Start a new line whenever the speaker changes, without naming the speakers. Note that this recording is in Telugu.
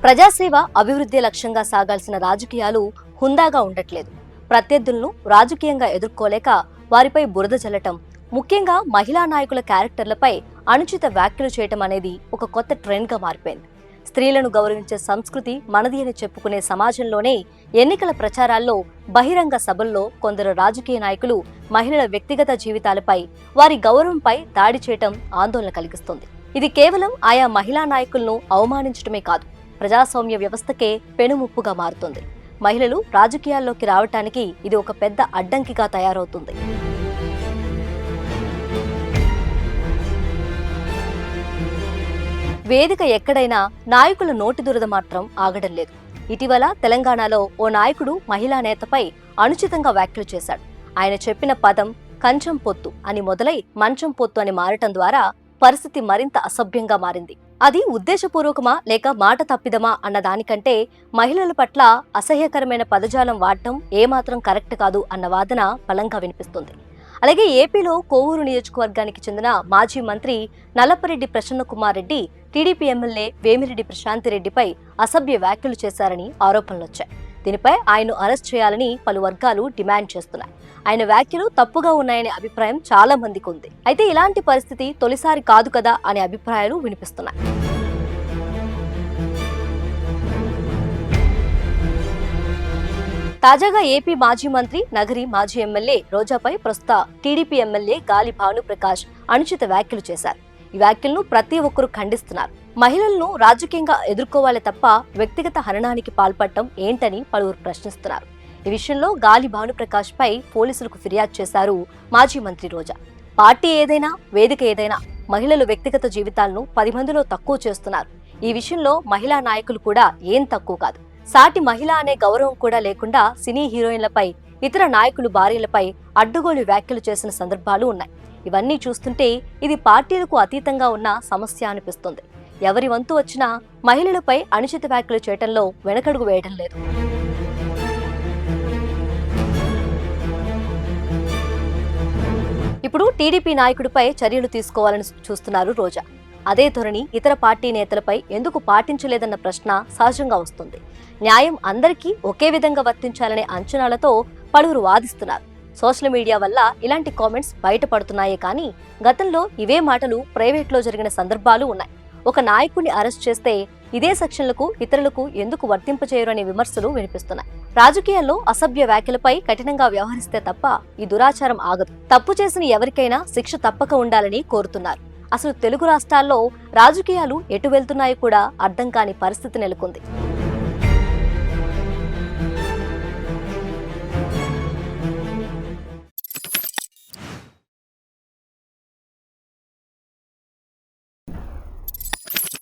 ప్రజాసేవ అభివృద్ధి లక్ష్యంగా సాగాల్సిన రాజకీయాలు హుందాగా ఉండట్లేదు. ప్రత్యర్థులను రాజకీయంగా ఎదుర్కోలేక వారిపై బురద చల్లటం, ముఖ్యంగా మహిళా నాయకుల క్యారెక్టర్లపై అనుచిత వ్యాఖ్యలు చేయటం అనేది ఒక కొత్త ట్రెండ్గా మారిపోయింది. స్త్రీలను గౌరవించే సంస్కృతి మనది అని చెప్పుకునే సమాజంలోనే ఎన్నికల ప్రచారాల్లో, బహిరంగ సభల్లో కొందరు రాజకీయ నాయకులు మహిళల వ్యక్తిగత జీవితాలపై, వారి గౌరవంపై దాడి చేయటం ఆందోళన కలిగిస్తుంది. ఇది కేవలం ఆయా మహిళా నాయకులను అవమానించడమే కాదు, ప్రజాస్వామ్య వ్యవస్థకే పెనుముప్పుగా మారుతుంది. మహిళలు రాజకీయాల్లోకి రావటానికి ఇది ఒక పెద్ద అడ్డంకిగా తయారవుతుంది. వేదిక ఎక్కడైనా నాయకుల నోటి దురద మాత్రం ఆగడం లేదు. ఇటీవల తెలంగాణలో ఓ నాయకుడు మహిళా నేతపై అనుచితంగా వ్యాఖ్యలు చేశాడు. ఆయన చెప్పిన పదం కంచం పొత్తు అని మొదలై మంచం పొత్తు అని మారటం ద్వారా పరిస్థితి మరింత అసభ్యంగా మారింది. అది ఉద్దేశపూర్వకమా లేక మాట తప్పిదమా అన్న దానికంటే మహిళల పట్ల అసహ్యకరమైన పదజాలం వాడటం ఏమాత్రం కరెక్ట్ కాదు అన్న వాదన బలంగా వినిపిస్తుంది. అలాగే ఏపీలో కోవూరు నియోజకవర్గానికి చెందిన మాజీ మంత్రి నల్లపరెడ్డి ప్రసన్న కుమార్ రెడ్డి టీడీపీ ఎమ్మెల్యే వేమిరెడ్డి ప్రశాంతిరెడ్డిపై అసభ్య వ్యాఖ్యలు చేశారని ఆరోపణలొచ్చాయి. దీనిపై ఆయన్ను అరెస్ట్ చేయాలని పలు వర్గాలు డిమాండ్ చేస్తున్నాయి. ఆయన వ్యాఖ్యలు తప్పుగా ఉన్నాయనే అభిప్రాయం చాలా మందికి ఉంది. అయితే ఇలాంటి పరిస్థితి తొలిసారి కాదు కదా అనే అభిప్రాయాలు వినిపిస్తున్నాయి. తాజాగా ఏపీ మాజీ మంత్రి, నగరి మాజీ ఎమ్మెల్యే రోజాపై ప్రస్తుత టీడీపీ ఎమ్మెల్యే గాలి భానుప్రకాష్ అనుచిత వ్యాఖ్యలు చేశారు. ఈ వ్యాఖ్యలను ప్రతి ఒక్కరూ ఖండిస్తున్నారు. మహిళలను రాజకీయంగా ఎదుర్కోవాలి తప్ప వ్యక్తిగత హననానికి పాల్పడటం ఏంటని పలువురు ప్రశ్నిస్తున్నారు. ఈ విషయంలో గాలి భానుప్రకాష్ పై పోలీసులకు ఫిర్యాదు చేశారు మాజీ మంత్రి రోజా. పార్టీ ఏదైనా, వేదిక ఏదైనా మహిళలు వ్యక్తిగత జీవితాలను 10 మందిలో తక్కువ చేస్తున్నారు. ఈ విషయంలో మహిళా నాయకులు కూడా ఏం తక్కువ కాదు. సాటి మహిళ అనే గౌరవం కూడా లేకుండా సినీ హీరోయిన్లపై, ఇతర నాయకులు భార్యలపై అడ్డుగోలు వ్యాఖ్యలు చేసిన సందర్భాలు ఉన్నాయి. ఇవన్నీ చూస్తుంటే ఇది పార్టీలకు అతీతంగా ఉన్న సమస్య అనిపిస్తుంది. ఎవరి వంతు వచ్చినా మహిళలపై అనుచిత వ్యాఖ్యలు చేయటంలో వెనకడుగు వేయడం లేదు. ఇప్పుడు టీడీపీ నాయకుడిపై చర్యలు తీసుకోవాలని చూస్తున్నారు రోజా. అదే ధోరణి ఇతర పార్టీ నేతలపై ఎందుకు పాటించలేదన్న ప్రశ్న సహజంగా వస్తుంది. న్యాయం అందరికీ ఒకే విధంగా వర్తించాలనే అంచనాలతో పలువురు వాదిస్తున్నారు. సోషల్ మీడియా వల్ల ఇలాంటి కామెంట్స్ బయటపడుతున్నాయే కానీ గతంలో ఇవే మాటలు ప్రైవేట్లో జరిగిన సందర్భాలు ఉన్నాయి. ఒక నాయకుడిని అరెస్ట్ చేస్తే ఇదే సెక్షన్లకు ఇతరులకు ఎందుకు వర్తింపచేయరు అనే విమర్శలు వినిపిస్తున్నాయి. రాజకీయాల్లో అసభ్య వ్యాఖ్యలపై కఠినంగా వ్యవహరిస్తే తప్ప ఈ దురాచారం ఆగదు. తప్పు చేసిన ఎవరికైనా శిక్ష తప్పక ఉండాలని కోరుతున్నారు. అసలు తెలుగు రాష్ట్రాల్లో రాజకీయాలు ఎటు వెళ్తున్నాయో కూడా అర్థం కాని పరిస్థితి నెలకొంది.